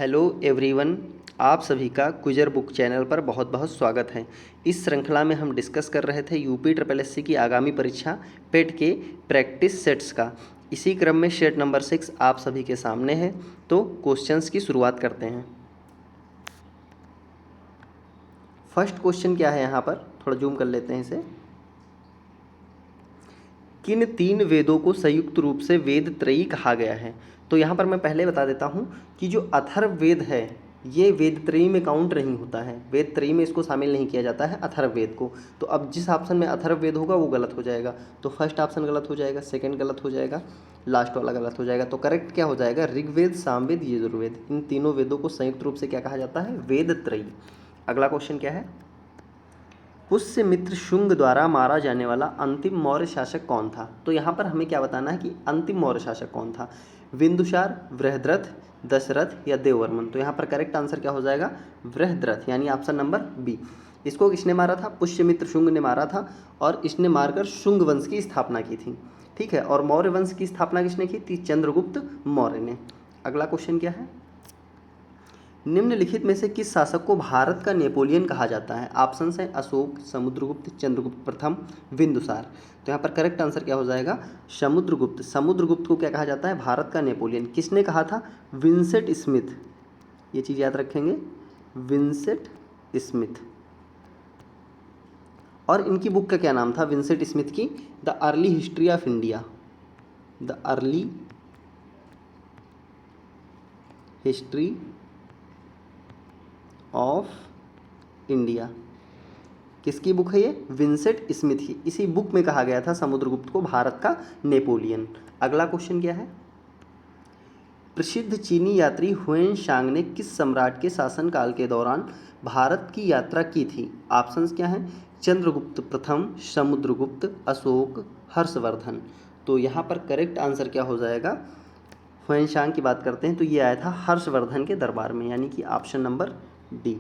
Hello everyone, आप सभी का क्विजर बुक चैनल पर बहुत बहुत स्वागत है। इस श्रृंखला में हम डिस्कस कर रहे थे यूपी ट्रिपल एससी की आगामी परीक्षा पेट के प्रैक्टिस सेट्स का। इसी क्रम में सेट नंबर 6 आप सभी के सामने है, तो क्वेश्चंस की शुरुआत करते हैं। फर्स्ट क्वेश्चन क्या है यहाँ पर, थोड़ा जूम कर लेते हैं इसे। किन तीन वेदों को संयुक्त रूप से वेद त्रयी कहा गया है? तो यहाँ पर मैं पहले बता देता हूँ कि जो अथर्ववेद है ये वेद त्रयी में काउंट नहीं होता है, वेद त्रयी में इसको शामिल नहीं किया जाता है अथर्ववेद को। तो अब जिस ऑप्शन में अथर्ववेद होगा वो गलत हो जाएगा, तो फर्स्ट ऑप्शन गलत हो जाएगा, सेकंड गलत हो जाएगा, लास्ट वाला गलत हो जाएगा। तो करेक्ट क्या हो जाएगा? ऋग्वेद, सामवेद, यजुर्वेद। इन तीनों वेदों को संयुक्त रूप से क्या कहा जाता है? वेद त्रयी। अगला क्वेश्चन क्या है? पुष्यमित्र शुंग द्वारा मारा जाने वाला अंतिम मौर्य शासक कौन था? तो यहाँ पर हमें क्या बताना है कि अंतिम मौर्य शासक कौन था? बिंदुसार, बृहद्रथ, दशरथ या देववर्मन? तो यहाँ पर करेक्ट आंसर क्या हो जाएगा? बृहद्रथ, यानी ऑप्शन नंबर बी। इसको किसने मारा था? पुष्यमित्र शुंग ने मारा था, और इसने मारकर शुंग वंश की स्थापना की थी। ठीक है, और मौर्य वंश की स्थापना किसने की थी? चंद्रगुप्त मौर्य ने। अगला क्वेश्चन क्या है? निम्नलिखित में से किस शासक को भारत का नेपोलियन कहा जाता है? ऑप्शंस हैं अशोक, समुद्रगुप्त, चंद्रगुप्त प्रथम, बिंदुसार। तो यहाँ पर करेक्ट आंसर क्या हो जाएगा? समुद्रगुप्त। समुद्रगुप्त को क्या कहा जाता है? भारत का नेपोलियन। किसने कहा था? Vincent Smith. ये चीज़ याद रखेंगे, विंसेंट स्मिथ। और इनकी बुक का क्या नाम था विंसेंट स्मिथ की? The early history of India. The early history of India. किसकी बुक है ये? विंसेंट स्मिथ की। इसी बुक में कहा गया था समुद्रगुप्त को भारत का नेपोलियन। अगला क्वेश्चन क्या है? प्रसिद्ध चीनी यात्री हुएन सांग ने किस सम्राट के शासनकाल के दौरान भारत की यात्रा की थी? ऑप्शंस क्या हैं? चंद्रगुप्त प्रथम, समुद्रगुप्त, अशोक, हर्षवर्धन। तो यहाँ पर करेक्ट आंसर क्या हो जाएगा? हुएन सांग की बात करते हैं तो ये आया था हर्षवर्धन के दरबार में, यानी कि ऑप्शन नंबर डी।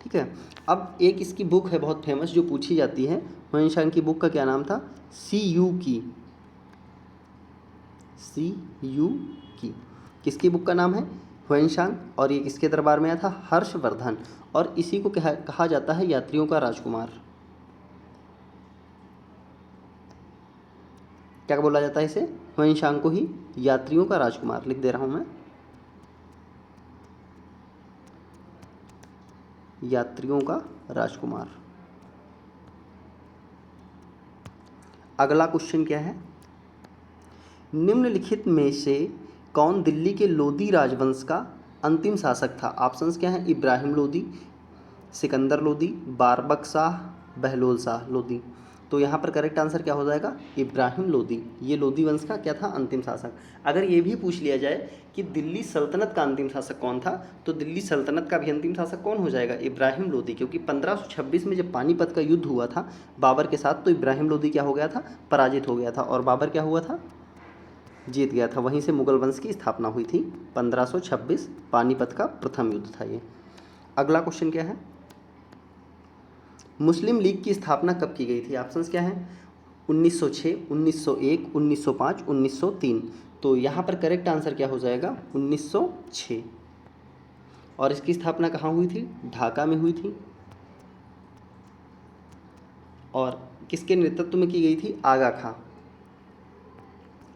ठीक है, अब एक इसकी बुक है बहुत फेमस जो पूछी जाती है, हुएन सांग की बुक का क्या नाम था? सी यू की। सी यू की किसकी बुक का नाम है? हुएन सांग। और ये किसके दरबार में आया था? हर्षवर्धन। और इसी को कहा जाता है यात्रियों का राजकुमार। क्या बोला जाता है इसे? हुएन सांग को ही यात्रियों का राजकुमार। लिख दे रहा हूं मैं, यात्रियों का राजकुमार। अगला क्वेश्चन क्या है? निम्नलिखित में से कौन दिल्ली के लोदी राजवंश का अंतिम शासक था? ऑप्शंस क्या हैं? इब्राहिम लोदी, सिकंदर लोदी, बारबक शाह, बहलोल शाह लोदी। तो यहाँ पर करेक्ट आंसर क्या हो जाएगा? इब्राहिम लोदी। ये लोदी वंश का क्या था? अंतिम शासक। अगर ये भी पूछ लिया जाए कि दिल्ली सल्तनत का अंतिम शासक कौन था, तो दिल्ली सल्तनत का भी अंतिम शासक कौन हो जाएगा? इब्राहिम लोदी। क्योंकि 1526 में जब पानीपत का युद्ध हुआ था बाबर के साथ, तो इब्राहिम लोदी क्या हो गया था? पराजित हो गया था, और बाबर क्या हुआ था? जीत गया था। वहीं से मुगल वंश की स्थापना हुई थी। 1526 पानीपत का प्रथम युद्ध था ये। अगला क्वेश्चन क्या है? मुस्लिम लीग की स्थापना कब की गई थी? ऑप्शंस क्या हैं? 1906, 1901, 1905, 1903। तो यहाँ पर करेक्ट आंसर क्या हो जाएगा? 1906। और इसकी स्थापना कहाँ हुई थी? ढाका में हुई थी। और किसके नेतृत्व में की गई थी? आगा खां।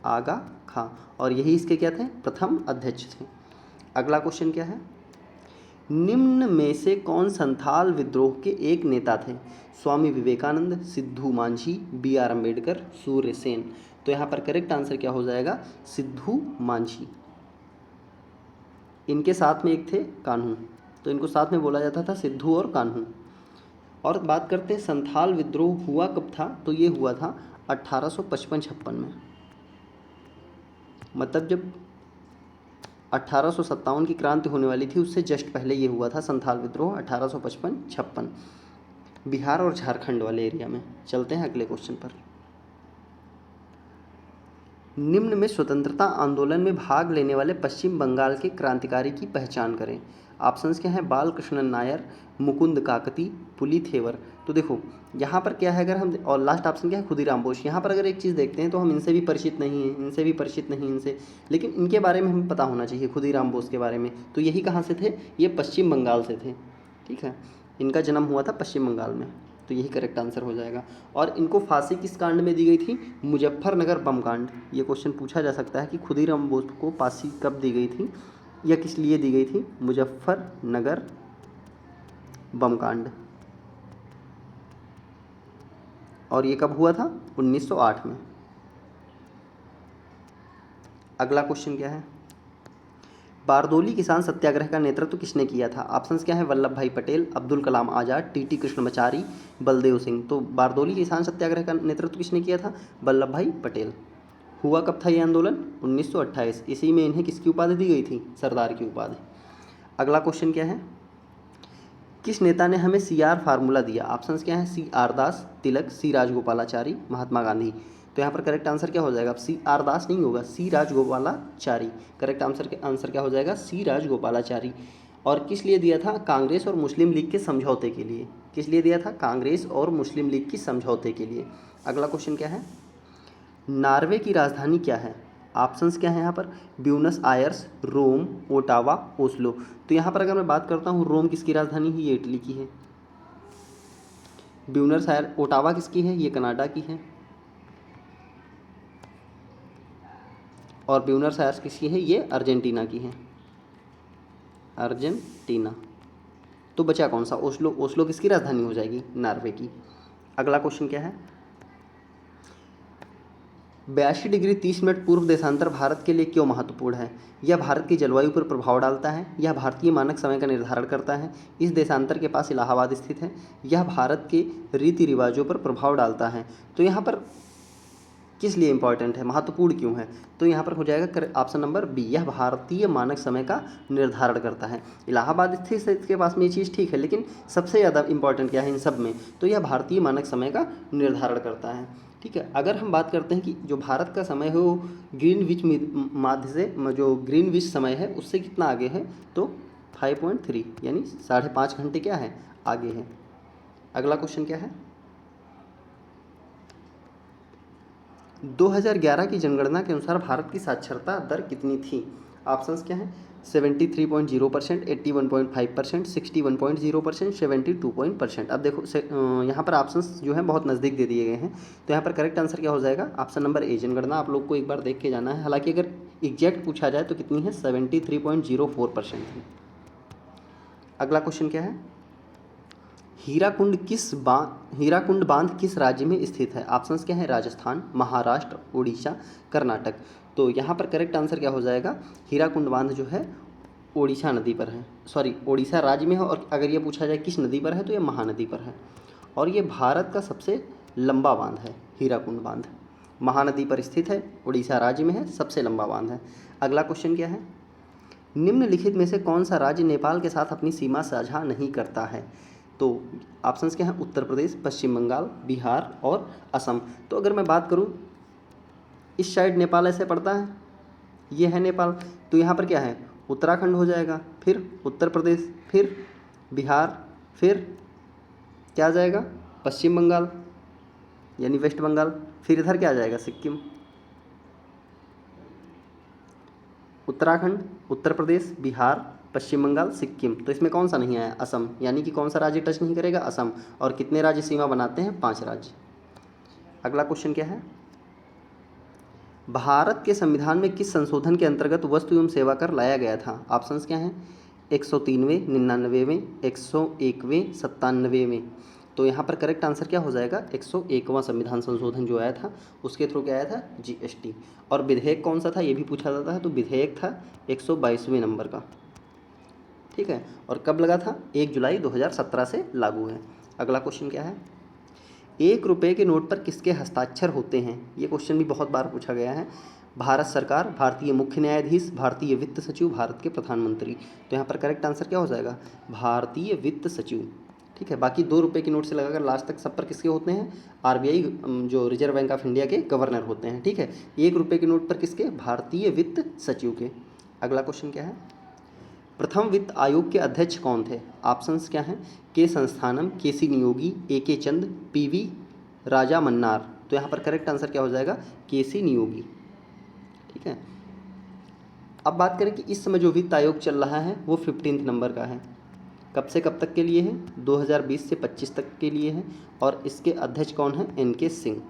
आगा खां। और यही इसके क्या थे? प्रथम अध्यक्ष थे। अगला क्वेश्चन क्या है? निम्न में से कौन संथाल विद्रोह के एक नेता थे? Swami Vivekananda, Sidhu Manjhi, B are Ambedkar, Surya Sen. तो यहाँ पर करेक्ट आंसर क्या हो जाएगा? सिद्धू मांझी। इनके साथ में एक थे कान्हू, तो इनको साथ में बोला जाता था सिद्धू और कान्हू। और बात करते हैं संथाल विद्रोह हुआ कब था, तो ये हुआ था 1855-56 में। मतलब जब 1857 की क्रांति होने वाली थी उससे जस्ट पहले ये हुआ था संथाल विद्रोह, 1855-56, बिहार और झारखंड वाले एरिया में। चलते हैं अगले क्वेश्चन पर। निम्न में स्वतंत्रता आंदोलन में भाग लेने वाले पश्चिम बंगाल के क्रांतिकारी की पहचान करें। ऑप्शंस क्या हैं? बालकृष्णन नायर, मुकुंद काकती, पुलिथेवर। तो देखो यहाँ पर क्या है, अगर हम, और लास्ट ऑप्शन क्या है? खुदीराम बोस। यहाँ पर अगर एक चीज़ देखते हैं तो हम इनसे भी परिचित नहीं हैं, इनसे भी परिचित नहीं इनसे, लेकिन इनके बारे में हमें पता होना चाहिए, खुदीराम बोस के बारे में। तो यही कहाँ से थे? ये पश्चिम बंगाल से थे। ठीक है, इनका जन्म हुआ था पश्चिम बंगाल में, तो यही करेक्ट आंसर हो जाएगा। और इनको फांसी किस कांड में दी गई थी? मुजफ्फरनगर बम कांड। ये क्वेश्चन पूछा जा सकता है कि खुदीराम बोस को फांसी कब दी गई थी या किस लिए दी गई थी? मुजफ्फरनगर बम कांड। और ये कब हुआ था? 1908 में। अगला क्वेश्चन क्या है? बारदोली किसान सत्याग्रह का नेतृत्व किसने किया था? ऑप्शंस क्या है? वल्लभ भाई पटेल, अब्दुल कलाम आज़ाद, टीटी कृष्णमाचारी, बलदेव सिंह। तो बारदोली किसान सत्याग्रह का नेतृत्व किसने किया था? वल्लभ भाई पटेल। हुआ कब था ये आंदोलन? 1928। इसी में इन्हें किसकी उपाधि दी गई थी? सरदार की उपाधि। अगला क्वेश्चन क्या है? किस नेता ने हमें CR फार्मूला दिया? ऑप्शंस क्या है? CR दास, तिलक, C राजगोपालाचारी, महात्मा गांधी। तो यहाँ पर करेक्ट आंसर क्या हो जाएगा? CR दास नहीं होगा, C राजगोपालाचारी। करेक्ट आंसर क्या हो जाएगा? C राजगोपालाचारी। और किस लिए दिया था? कांग्रेस और मुस्लिम लीग के समझौते के लिए। किस लिए दिया था? कांग्रेस और मुस्लिम लीग की समझौते के लिए। अगला क्वेश्चन क्या है? नॉर्वे की राजधानी क्या है? ऑप्शंस क्या है यहाँ पर? ब्यूनस आयर्स, रोम, ओटावा, ओस्लो। तो यहाँ पर अगर मैं बात करता हूँ, रोम किसकी राजधानी है? ये इटली की है। ब्यूनस आयर, ओटावा किसकी है? ये कनाडा की है। और ब्यूनस आयर्स किसकी है? ये अर्जेंटीना की है, अर्जेंटीना। तो बचा कौन सा? ओस्लो। ओस्लो किसकी राजधानी हो जाएगी? नॉर्वे की। अगला क्वेश्चन क्या है? 82 डिग्री 30 मिनट पूर्व देशांतर भारत के लिए क्यों महत्वपूर्ण है? यह भारत की जलवायु पर प्रभाव डालता है, यह भारतीय मानक समय का निर्धारण करता है, इस देशांतर के पास इलाहाबाद स्थित है, यह भारत के रीति रिवाजों पर प्रभाव डालता है। तो यहाँ पर किस लिए इंपॉर्टेंट है, महत्वपूर्ण क्यों है? तो यहाँ पर हो जाएगा ऑप्शन नंबर बी, यह भारतीय मानक समय का निर्धारण करता है। इलाहाबाद स्थित है इसके पास में, ये चीज़ ठीक है, लेकिन सबसे ज़्यादा इंपॉर्टेंट क्या है इन सब में? तो यह भारतीय मानक समय का निर्धारण करता है। ठीक है, अगर हम बात करते हैं कि जो भारत का समय है वो ग्रीनविच माध्य से, जो ग्रीनविच समय है उससे कितना आगे है? तो 5.3 यानी 5.5 घंटे क्या है? आगे है। अगला क्वेश्चन क्या है? 2011 की जनगणना के अनुसार भारत की साक्षरता दर कितनी थी? ऑप्शंस क्या हैं? 73.0%, 81.5%, 61.0%, 72%। अब देखो यहाँ पर ऑप्शंस जो हैं बहुत नज़दीक दे दिए गए हैं, तो यहाँ पर करेक्ट आंसर क्या हो जाएगा? ऑप्शन नंबर ए, जनगणना आप लोग को एक बार देख के जाना है। हालांकि अगर एग्जैक्ट पूछा जाए तो कितनी है? 73.04% है। अगला क्वेश्चन क्या है? हीराकुंड बांध किस राज्य में स्थित है? ऑप्शंस क्या है? राजस्थान, महाराष्ट्र, उड़ीसा, कर्नाटक। तो यहाँ पर करेक्ट आंसर क्या हो जाएगा? हीराकुंड बांध जो है उड़ीसा नदी पर है, सॉरी उड़ीसा राज्य में है। और अगर ये पूछा जाए किस नदी पर है तो ये महानदी पर है। और ये भारत का सबसे लंबा बांध है, हीराकुंड बांध महानदी पर स्थित है, उड़ीसा राज्य में है, सबसे लंबा बांध है। अगला क्वेश्चन क्या है? निम्नलिखित में से कौन सा राज्य नेपाल के साथ अपनी सीमा साझा नहीं करता है? तो ऑप्शंस क्या हैं? उत्तर प्रदेश, पश्चिम बंगाल, बिहार और असम। तो अगर मैं बात करूं, इस साइड नेपाल ऐसे पड़ता है, ये है नेपाल, तो यहाँ पर क्या है? उत्तराखंड हो जाएगा, फिर उत्तर प्रदेश, फिर बिहार, फिर क्या आ जाएगा? पश्चिम बंगाल यानी वेस्ट बंगाल, फिर इधर क्या आ जाएगा? सिक्किम। उत्तराखंड, उत्तर प्रदेश, बिहार, पश्चिम बंगाल, सिक्किम। तो इसमें कौन सा नहीं आया? असम। यानी कि कौन सा राज्य टच नहीं करेगा? असम। और कितने राज्य सीमा बनाते हैं? 5 राज्य। अगला क्वेश्चन क्या है? भारत के संविधान में किस संशोधन के अंतर्गत वस्तु एवं सेवा कर लाया गया था? ऑप्शंस क्या हैं? 103वें, 99वें, 101वें, 97वें। तो यहाँ पर करेक्ट आंसर क्या हो जाएगा? 101वां संविधान संशोधन जो आया था उसके थ्रू क्या आया था? GST। और विधेयक कौन सा था ये भी पूछा जाता है, तो विधेयक था 122वें नंबर का। ठीक है, और कब लगा था? 1 जुलाई 2017 से लागू है। अगला क्वेश्चन क्या है? 1 रुपये के नोट पर किसके हस्ताक्षर होते हैं? ये क्वेश्चन भी बहुत बार पूछा गया है। भारत सरकार, भारतीय मुख्य न्यायाधीश, भारतीय वित्त सचिव, भारत के प्रधानमंत्री। तो यहाँ पर करेक्ट आंसर क्या हो जाएगा? भारतीय वित्त सचिव। ठीक है। बाकी 2 रुपये की नोट से लगाकर लास्ट तक सब पर किसके होते हैं, आरबीआई जो रिजर्व बैंक ऑफ इंडिया के गवर्नर होते हैं, ठीक है। 1 रुपये की नोट पर किसके, भारतीय वित्त सचिव के। अगला क्वेश्चन क्या है, प्रथम वित्त आयोग के अध्यक्ष कौन थे? ऑप्शंस क्या हैं, के संस्थानम, के सी नियोगी, ए के चंद, पी वी राजा मन्नार। तो यहाँ पर करेक्ट आंसर क्या हो जाएगा, के सी नियोगी, ठीक है। अब बात करें कि इस समय जो वित्त आयोग चल रहा है वो 15 नंबर का है। कब से कब तक के लिए है, 2020 से 25 तक के लिए है। और इसके अध्यक्ष कौन है, एन के सिंह।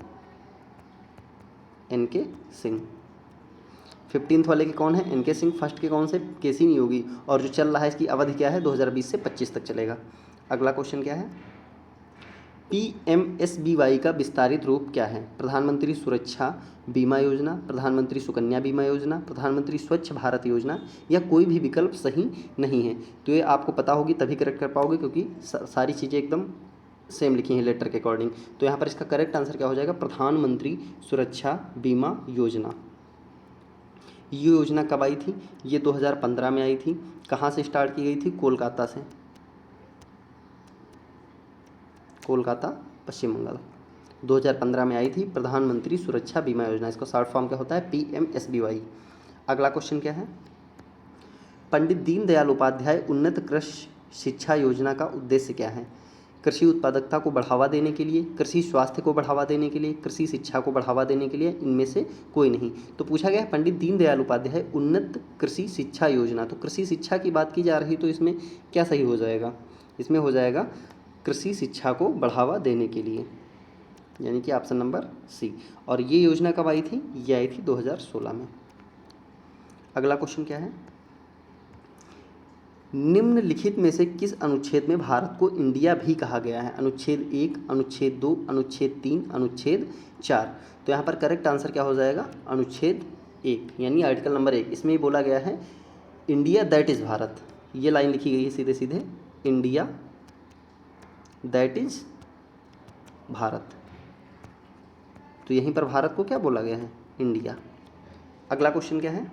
15th वाले के कौन है, एन के सिंह। फर्स्ट के कौन से, के सी नियोगी। और जो चल रहा है इसकी अवधि क्या है, 2020 से 25 तक चलेगा। अगला क्वेश्चन क्या है, PMSBY का विस्तारित रूप क्या है? प्रधानमंत्री सुरक्षा बीमा योजना, प्रधानमंत्री सुकन्या बीमा योजना, प्रधानमंत्री स्वच्छ भारत योजना, या कोई भी विकल्प सही नहीं है। तो ये आपको पता होगी तभी करेक्ट कर पाओगे, क्योंकि सारी चीज़ें एकदम सेम लिखी हैं लेटर के अकॉर्डिंग। तो यहाँ पर इसका करेक्ट आंसर क्या हो जाएगा, प्रधानमंत्री सुरक्षा बीमा योजना। ये योजना कब आई थी, ये 2015 में आई थी। कहाँ से स्टार्ट की गई थी, कोलकाता से, कोलकाता पश्चिम बंगाल। 2015 में आई थी प्रधानमंत्री सुरक्षा बीमा योजना। इसका शॉर्ट फॉर्म क्या होता है, PMSBY। अगला क्वेश्चन क्या है, पंडित दीनदयाल उपाध्याय उन्नत कृषि शिक्षा योजना का उद्देश्य क्या है? कृषि उत्पादकता को बढ़ावा देने के लिए, कृषि स्वास्थ्य को बढ़ावा देने के लिए, कृषि शिक्षा को बढ़ावा देने के लिए, इनमें से कोई नहीं। तो पूछा गया है पंडित दीनदयाल उपाध्याय उन्नत कृषि शिक्षा योजना। तो कृषि शिक्षा की बात की जा रही, तो इसमें क्या सही हो जाएगा, इसमें हो जाएगा कृषि शिक्षा को बढ़ावा देने के लिए, यानी कि ऑप्शन नंबर सी। और ये योजना कब आई थी, ये आई थी 2016 में। अगला क्वेश्चन क्या है, निम्नलिखित में से किस अनुच्छेद में भारत को इंडिया भी कहा गया है? अनुच्छेद 1, अनुच्छेद 2, अनुच्छेद 3, अनुच्छेद 4। तो यहाँ पर करेक्ट आंसर क्या हो जाएगा, अनुच्छेद 1, यानी आर्टिकल नंबर 1। इसमें ये बोला गया है इंडिया दैट इज़ भारत। ये लाइन लिखी गई है सीधे सीधे, इंडिया दैट इज़ भारत। तो यहीं पर भारत को क्या बोला गया है, इंडिया। अगला क्वेश्चन क्या है,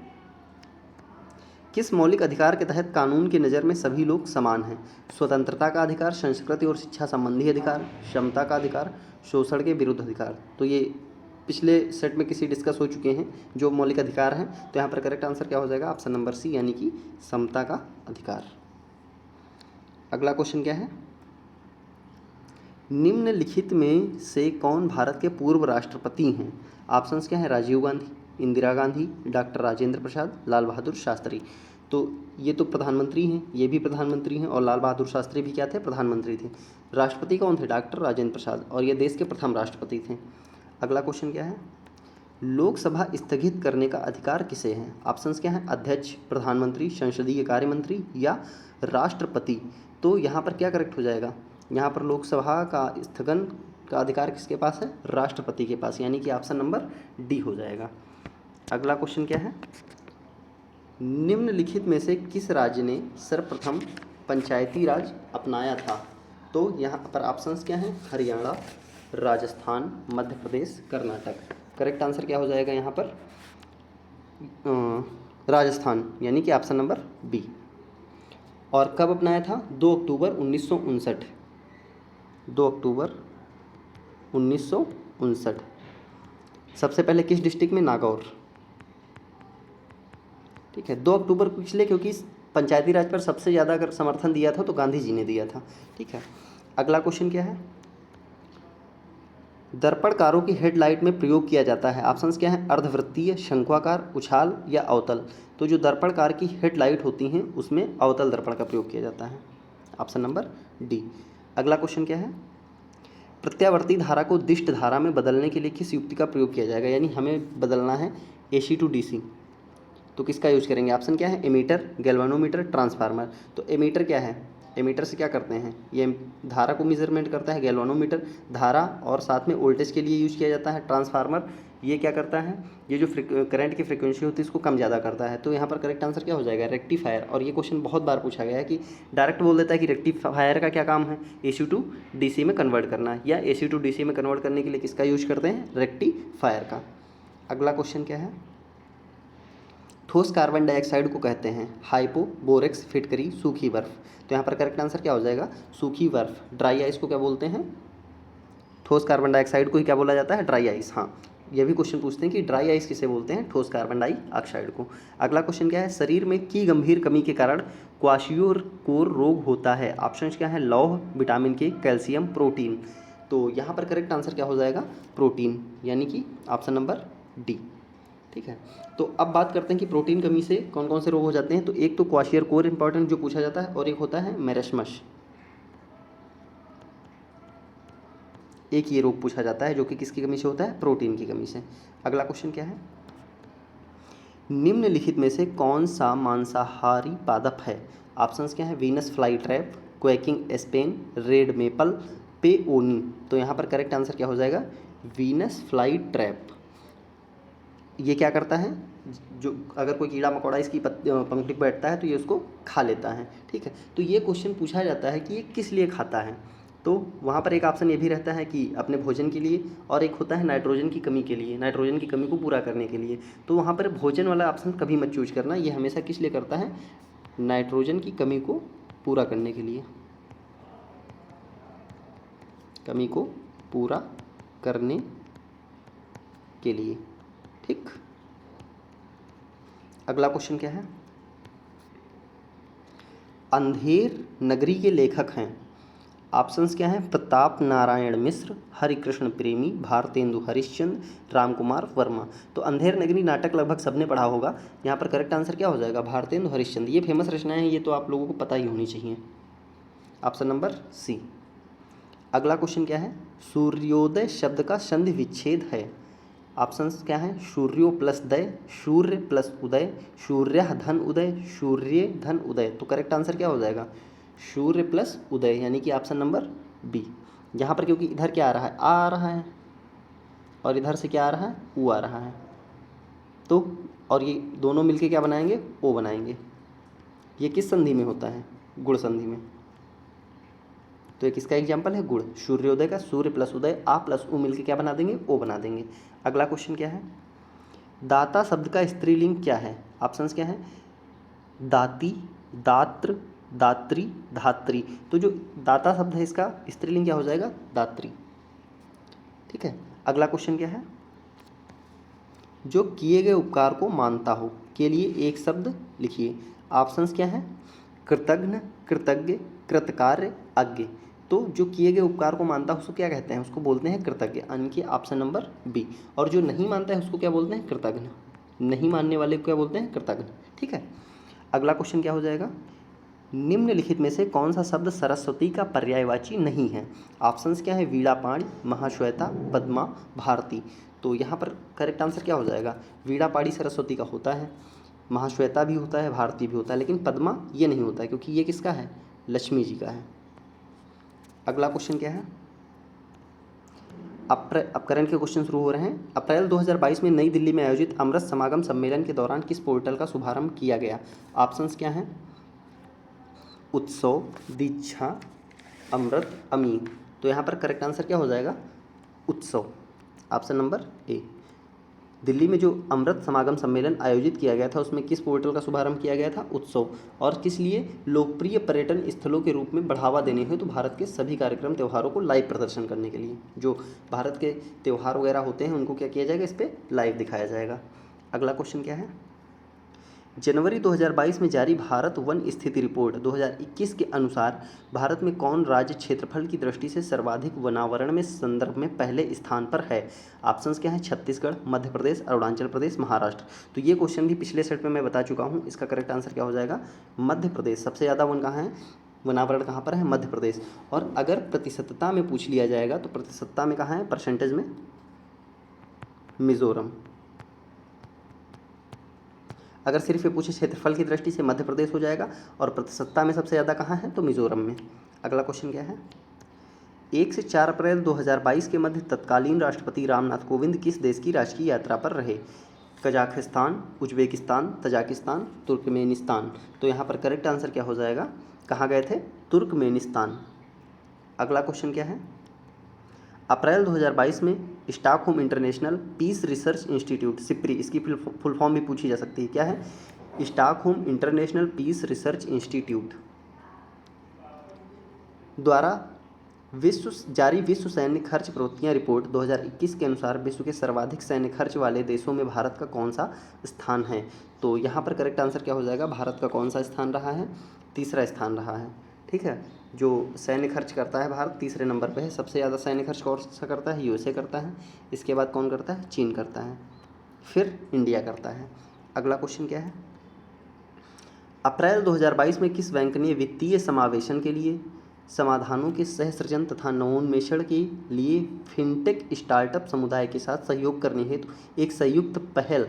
किस मौलिक अधिकार के तहत कानून की नज़र में सभी लोग समान हैं? स्वतंत्रता का अधिकार, संस्कृति और शिक्षा संबंधी अधिकार, क्षमता का अधिकार, शोषण के विरुद्ध अधिकार। तो ये पिछले सेट में किसी डिस्कस हो चुके हैं जो मौलिक अधिकार हैं। तो यहाँ पर करेक्ट आंसर क्या हो जाएगा, ऑप्शन नंबर सी, यानी कि समता का अधिकार। अगला क्वेश्चन क्या है, निम्नलिखित में से कौन भारत के पूर्व राष्ट्रपति हैं? ऑप्शंस क्या हैं, राजीव गांधी, इंदिरा गांधी, डॉक्टर राजेंद्र प्रसाद, लाल बहादुर शास्त्री। तो ये तो प्रधानमंत्री हैं, ये भी प्रधानमंत्री हैं, और लाल बहादुर शास्त्री भी क्या थे, प्रधानमंत्री थे। राष्ट्रपति कौन थे, डॉक्टर राजेंद्र प्रसाद, और ये देश के प्रथम राष्ट्रपति थे। अगला क्वेश्चन क्या है, लोकसभा स्थगित करने का अधिकार किसे है? ऑप्शंस क्या हैं, अध्यक्ष, प्रधानमंत्री, संसदीय कार्य मंत्री, या राष्ट्रपति। तो यहाँ पर क्या करेक्ट हो जाएगा, यहाँ पर लोकसभा का स्थगन का अधिकार किसके पास है, राष्ट्रपति के पास, यानी कि ऑप्शन नंबर डी हो जाएगा। अगला क्वेश्चन क्या है, निम्नलिखित में से किस राज्य ने सर्वप्रथम पंचायती राज अपनाया था? तो यहाँ पर ऑप्शंस क्या हैं, हरियाणा, राजस्थान, मध्य प्रदेश, कर्नाटक। करेक्ट आंसर क्या हो जाएगा यहाँ पर, राजस्थान, यानी कि ऑप्शन नंबर बी। और कब अपनाया था, 2 अक्टूबर 1959, 2 अक्टूबर 1959। सबसे पहले किस डिस्ट्रिक्ट में, नागौर, ठीक है। 2 अक्टूबर को इसलिए क्योंकि पंचायती राज पर सबसे ज़्यादा अगर समर्थन दिया था तो गांधी जी ने दिया था, ठीक है। अगला क्वेश्चन क्या है, दर्पणकारों की हेडलाइट में प्रयोग किया जाता है। ऑप्शंस क्या हैं, अर्धवृत्तीय, शंक्वाकार, उछाल, या अवतल। तो जो दर्पणकार की हेडलाइट होती हैं उसमें अवतल दर्पण का प्रयोग किया जाता है, ऑप्शन नंबर डी। अगला क्वेश्चन क्या है, प्रत्यावर्ती धारा को दिष्ट धारा में बदलने के लिए किस युक्ति का प्रयोग किया जाएगा? यानी हमें बदलना है AC to DC, तो किसका यूज करेंगे? ऑप्शन क्या है, एमीटर, गैल्वेनोमीटर, ट्रांसफार्मर। तो एमीटर क्या है, एमीटर से क्या करते हैं, ये धारा को मेजरमेंट करता है। गैल्वेनोमीटर धारा और साथ में वोल्टेज के लिए यूज किया जाता है। ट्रांसफार्मर ये क्या करता है, ये जो करंट की फ्रीक्वेंसी होती है इसको कम ज़्यादा करता है। तो यहाँ पर करेक्ट आंसर क्या हो जाएगा, रेक्टिफायर। और ये क्वेश्चन बहुत बार पूछा गया है कि डायरेक्ट बोल देता है कि रेक्टिफायर का क्या काम है, AC to DC में कन्वर्ट करना, या AC to DC में कन्वर्ट करने के लिए किसका यूज करते हैं, रेक्टिफायर का। अगला क्वेश्चन क्या है, ठोस कार्बन डाइऑक्साइड को कहते हैं हाइपोबोरेक्स फिटकरी सूखी बर्फ। तो यहाँ पर करेक्ट आंसर क्या हो जाएगा? सूखी बर्फ। ड्राई आइस को क्या बोलते हैं? ठोस कार्बन डाइऑक्साइड को ही क्या बोला जाता है? Dry ice. हाँ, ये भी क्वेश्चन पूछते हैं कि ड्राई आइस किसे बोलते हैं? ठोस कार्बन डाइऑक्साइड को। अगला क्वेश्चन क्या है? शरीर में की गंभीर कमी के कारण क्वाशियोर रोग होता है। ऑप्शंस क्या है? लौह, विटामिन के, कैल्शियम, प्रोटीन। तो यहाँ पर करेक्ट आंसर क्या हो जाएगा? प्रोटीन, यानी कि ऑप्शन नंबर डी। ठीक है, तो अब बात करते हैं कि प्रोटीन कमी से कौन कौन से रोग हो जाते हैं। तो एक तो क्वाशियोर इंपॉर्टेंट जो पूछा जाता है, और एक होता है मेरेस्मस। एक ये रोग पूछा जाता है जो कि किसकी कमी से होता है? प्रोटीन की कमी से। अगला क्वेश्चन क्या है? निम्नलिखित में से कौन सा मांसाहारी पादप है? ऑप्शंस क्या है? Venus fly trap, quaking aspen, red maple, peony. तो यहाँ पर करेक्ट आंसर क्या हो जाएगा? Venus fly trap. ये क्या करता है? जो अगर कोई कीड़ा मकोड़ा इसकी पंखुड़ी पर बैठता है तो ये उसको खा लेता है। ठीक है, तो ये क्वेश्चन पूछा जाता है कि ये किस लिए खाता है। तो वहाँ पर एक ऑप्शन ये भी रहता है कि अपने भोजन के लिए, और एक होता है नाइट्रोजन की कमी के लिए, नाइट्रोजन की कमी को पूरा करने के लिए। तो वहाँ पर भोजन वाला ऑप्शन कभी मत चूज करना, ये हमेशा किस लिए करता है? नाइट्रोजन की कमी को पूरा करने के लिए, कमी को पूरा करने के लिए। ठीक, अगला क्वेश्चन क्या है? अंधेर नगरी के लेखक हैं। ऑप्शंस क्या हैं? प्रताप नारायण मिश्र, हरिकृष्ण प्रेमी, भारतेंदु हरिश्चंद्र, रामकुमार वर्मा। तो अंधेर नगरी नाटक लगभग सबने पढ़ा होगा। यहाँ पर करेक्ट आंसर क्या हो जाएगा? भारतेंदु हरिश्चंद्र। ये फेमस रचनाएं हैं, ये तो आप लोगों को पता ही होनी चाहिए। Option number C. अगला क्वेश्चन क्या है? सूर्योदय शब्द का संधि विच्छेद है। ऑप्शंस क्या हैं? सूर्यो प्लस दय, सूर्य प्लस उदय, सूर्य धन उदय, सूर्य धन उदय। तो करेक्ट आंसर क्या हो जाएगा? सूर्य प्लस उदय, यानी कि ऑप्शन नंबर बी। यहाँ पर क्योंकि इधर क्या आ रहा है? आ रहा है, और इधर से क्या आ रहा है? ऊ आ रहा है। तो और ये दोनों मिलके क्या बनाएंगे? ओ बनाएंगे। ये किस संधि में होता है? गुण संधि में। तो एक इसका एग्जाम्पल है गुण। सूर्योदय का सूर्य प्लस उदय, आ प्लस उ मिलके क्या बना देंगे? ओ बना देंगे। अगला क्वेश्चन क्या है? दाता शब्द का स्त्रीलिंग क्या है? ऑप्शंस क्या है? दाती, दात्र, दात्री, धात्री। तो जो दाता शब्द है इसका स्त्रीलिंग क्या हो जाएगा? दात्री। ठीक है, अगला क्वेश्चन क्या है? जो किए गए उपकार को मानता हो के लिए एक शब्द लिखिए। ऑप्शंस क्या है? कृतघ्न, कृतज्ञ, कृतकार्य, अज्ञ। तो जो किए गए उपकार को मानता है उसको क्या कहते हैं? उसको बोलते हैं कृतज्ञ, यानी कि ऑप्शन नंबर बी। और जो नहीं मानता है उसको क्या बोलते हैं? कृतघ्न। नहीं मानने वाले को क्या बोलते हैं? कृतघ्न। ठीक है, अगला क्वेश्चन क्या हो जाएगा? निम्नलिखित में से कौन सा शब्द सरस्वती का पर्यायवाची नहीं है? ऑप्शंस क्या है? वीणापाणी, महाश्वेता, पद्मा, भारती। तो यहाँ पर करेक्ट आंसर क्या हो जाएगा? वीणापाणी सरस्वती का होता है, महाश्वेता भी होता है, भारती भी होता है, लेकिन पद्मा ये नहीं होता है क्योंकि ये किसका है? लक्ष्मी जी का है। अगला क्वेश्चन क्या है? अब करंट के क्वेश्चन शुरू हो रहे हैं। अप्रैल 2022 में नई दिल्ली में आयोजित अमृत समागम सम्मेलन के दौरान किस पोर्टल का शुभारंभ किया गया? ऑप्शंस क्या हैं? उत्सव, दीक्षा, अमृत, अमीन। तो यहाँ पर करेक्ट आंसर क्या हो जाएगा? उत्सव, ऑप्शन नंबर ए। दिल्ली में जो अमृत समागम सम्मेलन आयोजित किया गया था उसमें किस पोर्टल का शुभारंभ किया गया था? उत्सव। और किस लिए? लोकप्रिय पर्यटन स्थलों के रूप में बढ़ावा देने हेतु भारत के सभी कार्यक्रम त्योहारों को लाइव प्रदर्शन करने के लिए। जो भारत के त्यौहार वगैरह होते हैं उनको क्या किया जाएगा? इस पर लाइव दिखाया जाएगा। अगला क्वेश्चन क्या है? जनवरी 2022 में जारी भारत वन स्थिति रिपोर्ट 2021 के अनुसार भारत में कौन राज्य क्षेत्रफल की दृष्टि से सर्वाधिक वनावरण में संदर्भ में पहले स्थान पर है? ऑप्शंस क्या हैं? छत्तीसगढ़, मध्य प्रदेश, अरुणाचल प्रदेश, महाराष्ट्र। तो ये क्वेश्चन भी पिछले सेट में मैं बता चुका हूँ। इसका करेक्ट आंसर क्या हो जाएगा? मध्य प्रदेश। सबसे ज़्यादा वन कहाँ है? वनावरण कहाँ पर है? मध्य प्रदेश। और अगर प्रतिशतता में पूछ लिया जाएगा तो प्रतिशतता में कहाँ है? परसेंटेज में मिजोरम। अगर सिर्फ ये पूछे क्षेत्रफल की दृष्टि से मध्य प्रदेश हो जाएगा, और प्रतिशतता में सबसे ज़्यादा कहाँ है? तो मिजोरम में। अगला क्वेश्चन क्या है? 1 से 4 अप्रैल 2022 के मध्य तत्कालीन राष्ट्रपति रामनाथ कोविंद किस देश की राजकीय यात्रा पर रहे? Kazakhstan, Uzbekistan, Tajikistan, Turkmenistan. तो यहाँ पर करेक्ट आंसर क्या हो जाएगा? कहाँ गए थे? तुर्कमेनिस्तान। अगला क्वेश्चन क्या है? अप्रैल 2022 में Stockholm International Peace Research Institute, SIPRI, इसकी फुल फॉर्म भी पूछी जा सकती है, क्या है? Stockholm International Peace Research Institute द्वारा विश्व सैन्य खर्च प्रवृत्तियाँ रिपोर्ट 2021 के अनुसार विश्व के सर्वाधिक सैन्य खर्च वाले देशों में भारत का कौन सा स्थान है? तो यहाँ पर करेक्ट आंसर क्या हो जाएगा? भारत का कौन सा स्थान रहा है? तीसरा स्थान रहा है। ठीक है, जो सैन्य खर्च करता है भारत तीसरे नंबर पे है। सबसे ज़्यादा सैन्य खर्च कौन सा करता है? यूएसए करता है। इसके बाद कौन करता है? चीन करता है, फिर इंडिया करता है। अगला क्वेश्चन क्या है? अप्रैल 2022 में किस बैंक ने वित्तीय समावेशन के लिए, समाधानों के सहसृजन तथा नवोन्मेषण के लिए फिनटेक स्टार्टअप समुदाय के साथ सहयोग करने हेतु एक संयुक्त पहल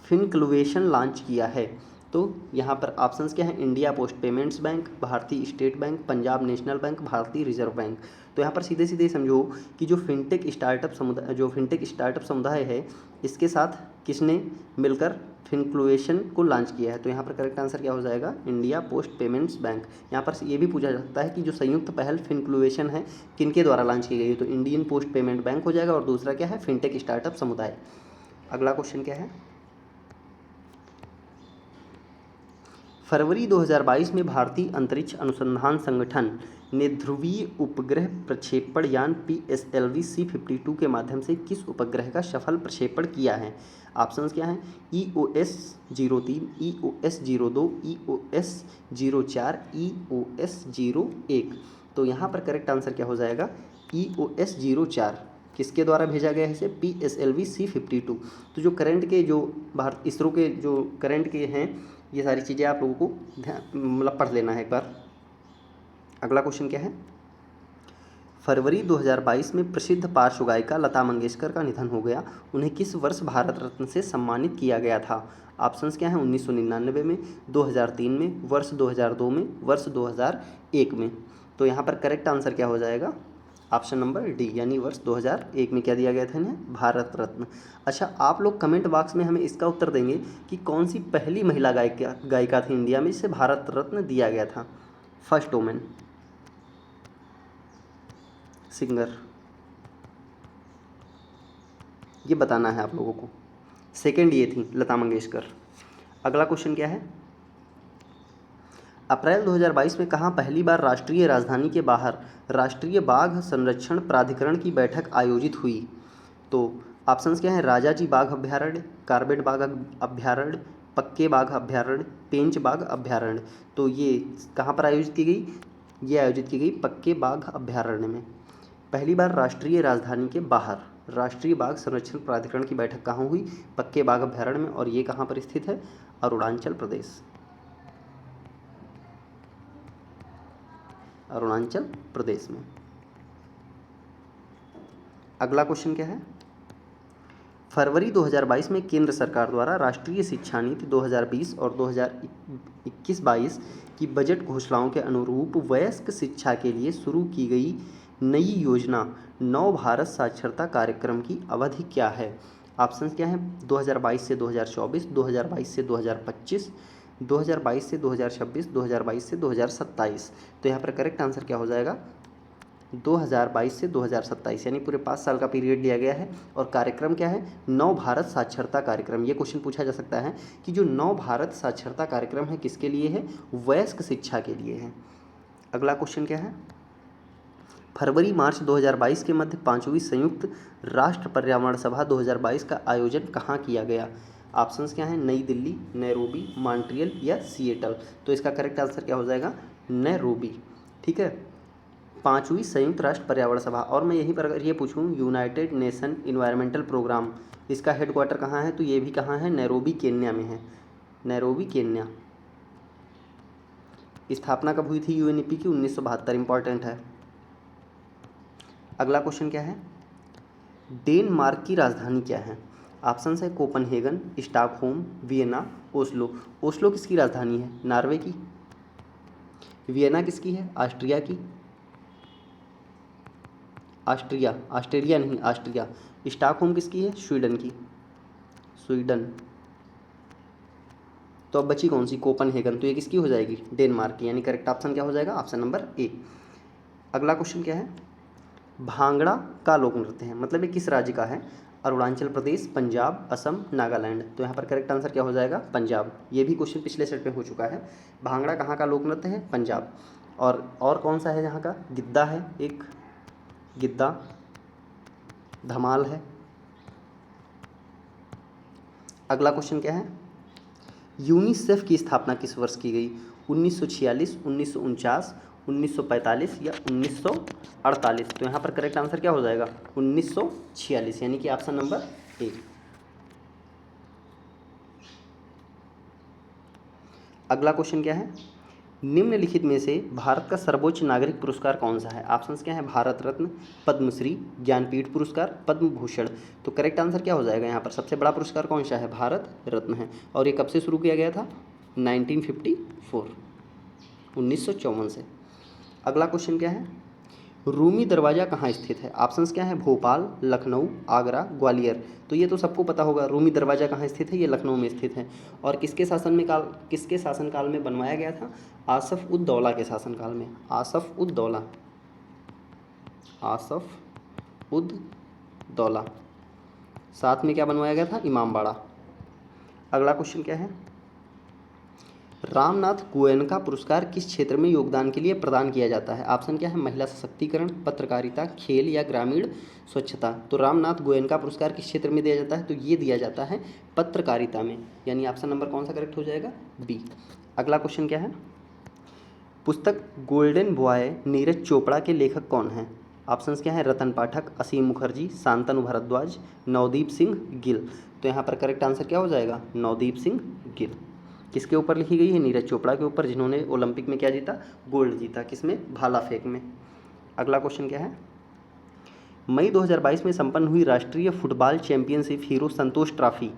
फिनक्लुवेशन लॉन्च किया है? तो यहाँ पर ऑप्शंस क्या हैं? इंडिया पोस्ट पेमेंट्स बैंक, भारतीय state bank, Punjab national bank, भारतीय रिजर्व बैंक। तो यहाँ पर सीधे सीधे समझो कि जो फिनटेक स्टार्टअप समुदाय है, इसके साथ किसने मिलकर फिनक्लुवेशन को लॉन्च किया है? तो यहाँ पर करेक्ट आंसर क्या हो जाएगा? India post payments bank. यहाँ पर ये भी पूछा जा सकता है कि जो संयुक्त पहल फिनक्लुवेशन है किनके द्वारा लॉन्च की गई है? तो इंडियन पोस्ट पेमेंट बैंक हो जाएगा, और दूसरा क्या है? फिनटेक स्टार्टअप समुदाय। अगला क्वेश्चन क्या है? फरवरी 2022 में भारतीय अंतरिक्ष अनुसंधान संगठन ने ध्रुवीय उपग्रह प्रक्षेपण यान PSLV C-52 के माध्यम से किस उपग्रह का सफल प्रक्षेपण किया है? ऑप्शंस क्या हैं? EOS-03, EOS-02, EOS-04, EOS-01। तो यहाँ पर करेक्ट आंसर क्या हो जाएगा? EOS-04 किसके द्वारा भेजा गया है इसे? PSLV C-52। तो जो करंट के जो भारत इसरो के जो करंट के हैं, ये सारी चीज़ें आप लोगों को मतलब पढ़ लेना है एक बार। अगला क्वेश्चन क्या है? फरवरी 2022 में प्रसिद्ध पार्श्व गायिका लता मंगेशकर का निधन हो गया। उन्हें किस वर्ष भारत रत्न से सम्मानित किया गया था? ऑप्शंस क्या हैं? 1999 में, 2003 में, वर्ष 2002 में, वर्ष 2001 में। तो यहाँ पर करेक्ट आंसर क्या हो जाएगा? ऑप्शन नंबर डी, यानी वर्ष 2001 में क्या दिया गया था इन्हें? भारत रत्न। अच्छा, आप लोग कमेंट बॉक्स में हमें इसका उत्तर देंगे कि कौन सी पहली महिला गायिका थी इंडिया में जिसे भारत रत्न दिया गया था? फर्स्ट वुमेन सिंगर, ये बताना है आप लोगों को। सेकंड ये थी लता मंगेशकर। अगला क्वेश्चन क्या है? अप्रैल 2022 में कहाँ पहली बार राष्ट्रीय राजधानी के बाहर राष्ट्रीय बाघ संरक्षण प्राधिकरण की बैठक आयोजित हुई? तो ऑप्शंस क्या हैं? राजाजी बाघ अभ्यारण्य, कार्बेट बाघ अभ्यारण्य, पक्के बाघ अभ्यारण्य, पेंच बाघ अभ्यारण्य। तो ये कहाँ पर आयोजित की गई? ये आयोजित की गई पक्के बाघ अभ्यारण्य में। पहली बार राष्ट्रीय राजधानी के बाहर राष्ट्रीय बाघ संरक्षण प्राधिकरण की बैठक कहाँ हुई? पक्के बाघ अभ्यारण्य में। और ये कहाँ पर स्थित है? अरुणाचल प्रदेश, अरुणाचल प्रदेश में। अगला क्वेश्चन क्या है? फरवरी 2022 में केंद्र सरकार द्वारा राष्ट्रीय शिक्षा नीति 2020 और 2021-22 की बजट घोषणाओं के अनुरूप वयस्क शिक्षा के लिए शुरू की गई नई योजना नव भारत साक्षरता कार्यक्रम की अवधि क्या है? ऑप्शंस क्या हैं? 2022 से 2024, 2022 से 2025, 2022 से 2026, 2022 से 2027। तो यहाँ पर करेक्ट आंसर क्या हो जाएगा? 2022 से 2027, यानी पूरे 5 साल का पीरियड लिया गया है। और कार्यक्रम क्या है? नव भारत साक्षरता कार्यक्रम। ये क्वेश्चन पूछा जा सकता है कि जो नव भारत साक्षरता कार्यक्रम है किसके लिए है? वयस्क शिक्षा के लिए है। अगला क्वेश्चन क्या है? फरवरी मार्च 2022 के मध्य 5वीं संयुक्त राष्ट्र पर्यावरण सभा 2022 का आयोजन कहाँ किया गया? ऑप्शंस क्या हैं? नई दिल्ली, नैरोबी, मॉन्ट्रियल या सिएटल। तो इसका करेक्ट आंसर क्या हो जाएगा? नैरोबी। ठीक है, 5वीं संयुक्त राष्ट्र पर्यावरण सभा। और मैं यहीं पर अगर ये पूछूं यूनाइटेड नेशन इन्वायरमेंटल प्रोग्राम, इसका हेडक्वार्टर कहाँ है? तो ये भी कहाँ है? नैरोबी केन्या में है। Nairobi Kenya. स्थापना कब हुई थी यूएनईपी की? 1972। इंपॉर्टेंट है। अगला क्वेश्चन क्या है? डेनमार्क की राजधानी क्या है? ऑप्शंस है Copenhagen, Stockholm, Vienna, Oslo. Oslo किसकी राजधानी है? नॉर्वे की। वियना किसकी है? ऑस्ट्रिया की। ऑस्ट्रेलिया नहीं, ऑस्ट्रिया। स्टॉकहोम किसकी है? स्वीडन की। स्वीडन। तो अब बची कौन सी? कोपनहेगन। तो ये किसकी हो जाएगी? डेनमार्क की। यानी करेक्ट ऑप्शन क्या हो जाएगा? Option number A. अगला क्वेश्चन क्या है? भांगड़ा का लोक नृत्य है, मतलब ये किस राज्य का है? अरुणाचल प्रदेश, पंजाब, असम, नागालैंड। तो यहाँ पर करेक्ट आंसर क्या हो जाएगा? पंजाब। ये भी क्वेश्चन पिछले सेट में हो चुका है। भांगड़ा कहाँ का लोक नृत्य है? पंजाब। और कौन सा है जहाँ का? गिद्दा है, एक गिद्दा, धमाल है। अगला क्वेश्चन क्या है? यूनिसेफ की स्थापना किस वर्ष की गई? 1946, 1949, 1945 या 1948? तो यहाँ पर करेक्ट आंसर क्या हो जाएगा? 1946, यानी कि ऑप्शन नंबर ए। अगला क्वेश्चन क्या है? निम्नलिखित में से भारत का सर्वोच्च नागरिक पुरस्कार कौन सा है? ऑप्शंस क्या है? भारत रत्न, पद्मश्री, ज्ञानपीठ पुरस्कार, पद्म भूषण। तो करेक्ट आंसर क्या हो जाएगा यहाँ पर? सबसे बड़ा पुरस्कार कौन सा है? भारत रत्न है। और ये कब से शुरू किया गया था? 1954, 1954 से। अगला क्वेश्चन क्या है? रूमी दरवाज़ा कहाँ स्थित है? ऑप्शंस क्या है? भोपाल, लखनऊ, आगरा, ग्वालियर। तो ये तो सबको पता होगा, रूमी दरवाज़ा कहाँ स्थित है? ये लखनऊ में स्थित है। और किसके शासनकाल में बनवाया गया था? आसफ उद दौला के शासनकाल में। आसफ उद दौला। साथ में क्या बनवाया गया था? इमामबाड़ा। अगला क्वेश्चन क्या है? रामनाथ गोयनका पुरस्कार किस क्षेत्र में योगदान के लिए प्रदान किया जाता है? ऑप्शन क्या है? महिला सशक्तिकरण, पत्रकारिता, खेल या ग्रामीण स्वच्छता। तो रामनाथ गोयनका पुरस्कार किस क्षेत्र में दिया जाता है? तो ये दिया जाता है पत्रकारिता में, यानी ऑप्शन नंबर कौन सा करेक्ट हो जाएगा? बी। अगला क्वेश्चन क्या है? पुस्तक गोल्डन बॉय नीरज चोपड़ा के लेखक कौन हैं? ऑप्शंस क्या है? रतन पाठक, असीम मुखर्जी, शांतनु भारद्वाज, नवदीप सिंह गिल। तो यहाँ पर करेक्ट आंसर क्या हो जाएगा? नवदीप सिंह गिल। किसके ऊपर लिखी गई है? नीरज चोपड़ा के ऊपर, जिन्होंने ओलंपिक में क्या जीता? गोल्ड जीता। किसमें? भाला फेंक में। अगला क्वेश्चन क्या है? मई 2022 में संपन्न हुई राष्ट्रीय फुटबॉल चैंपियनशिप हीरो संतोष ट्रॉफी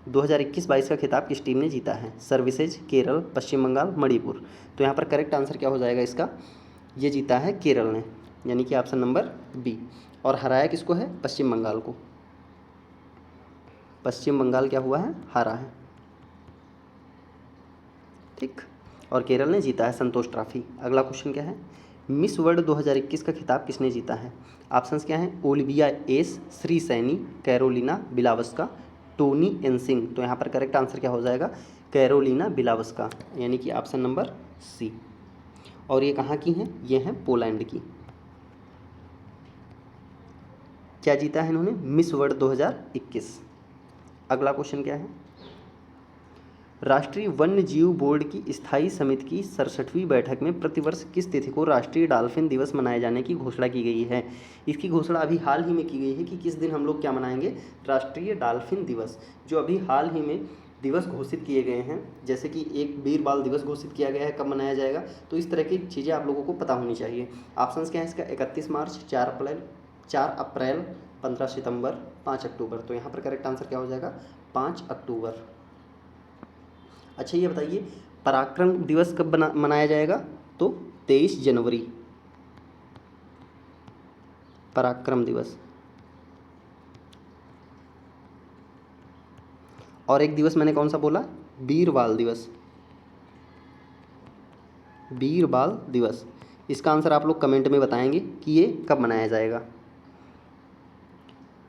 2021-22 का खिताब किस टीम ने जीता है? सर्विसेज, केरल, पश्चिम बंगाल, मणिपुर। तो यहाँ पर करेक्ट आंसर क्या हो जाएगा इसका? ये जीता है केरल ने, यानी कि ऑप्शन नंबर बी। और हराया किसको है? पश्चिम बंगाल को। पश्चिम बंगाल क्या हुआ है? हारा है, ठीक। और केरल ने जीता है संतोष ट्रॉफी। अगला क्वेश्चन क्या है? मिस वर्ल्ड 2021 का खिताब किसने जीता है? ऑप्शंस क्या हैं? Olivia S, Shri Saini, Karolina Bielawska, Toni Ann Singh. तो यहाँ पर करेक्ट आंसर क्या हो जाएगा? कैरोलिना बिलावस्का, यानी कि ऑप्शन नंबर सी। और ये कहाँ की हैं? ये हैं पोलैंड की। क्या जीता है इन्होंने? Miss world 2021। अगला क्वेश्चन क्या है? राष्ट्रीय वन्य जीव बोर्ड की स्थायी समिति की 67वीं बैठक में प्रतिवर्ष किस तिथि को राष्ट्रीय डॉल्फिन दिवस मनाए जाने की घोषणा की गई है? इसकी घोषणा अभी हाल ही में की गई है कि किस दिन हम लोग क्या मनाएंगे? राष्ट्रीय डॉल्फिन दिवस। जो अभी हाल ही में दिवस घोषित किए गए हैं, जैसे कि एक वीर बाल दिवस घोषित किया गया है, कब मनाया जाएगा? तो इस तरह की चीज़ें आप लोगों को पता होनी चाहिए। ऑप्शंस क्या है इसका? 31 मार्च, 4 अप्रैल, 15 सितंबर, 5 अक्टूबर। तो यहाँ पर करेक्ट आंसर क्या हो जाएगा? 5 अक्टूबर। अच्छा ये बताइए, पराक्रम दिवस कब मनाया जाएगा? तो 23 जनवरी, पराक्रम दिवस। और एक दिवस मैंने कौन सा बोला? वीर बाल दिवस। वीर बाल दिवस। इसका आंसर आप लोग कमेंट में बताएंगे कि ये कब मनाया जाएगा।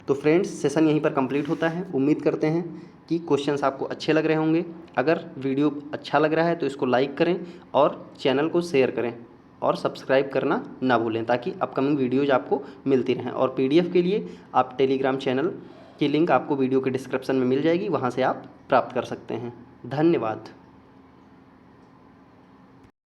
तो फ्रेंड्स, सेशन यहीं पर कंप्लीट होता है। उम्मीद करते हैं कि क्वेश्चंस आपको अच्छे लग रहे होंगे। अगर वीडियो अच्छा लग रहा है तो इसको लाइक करें और चैनल को शेयर करें और सब्सक्राइब करना ना भूलें, ताकि अपकमिंग वीडियोज़ आपको मिलती रहें। और PDF के लिए आप टेलीग्राम चैनल की लिंक आपको वीडियो के डिस्क्रिप्शन में मिल जाएगी, वहाँ से आप प्राप्त कर सकते हैं। धन्यवाद।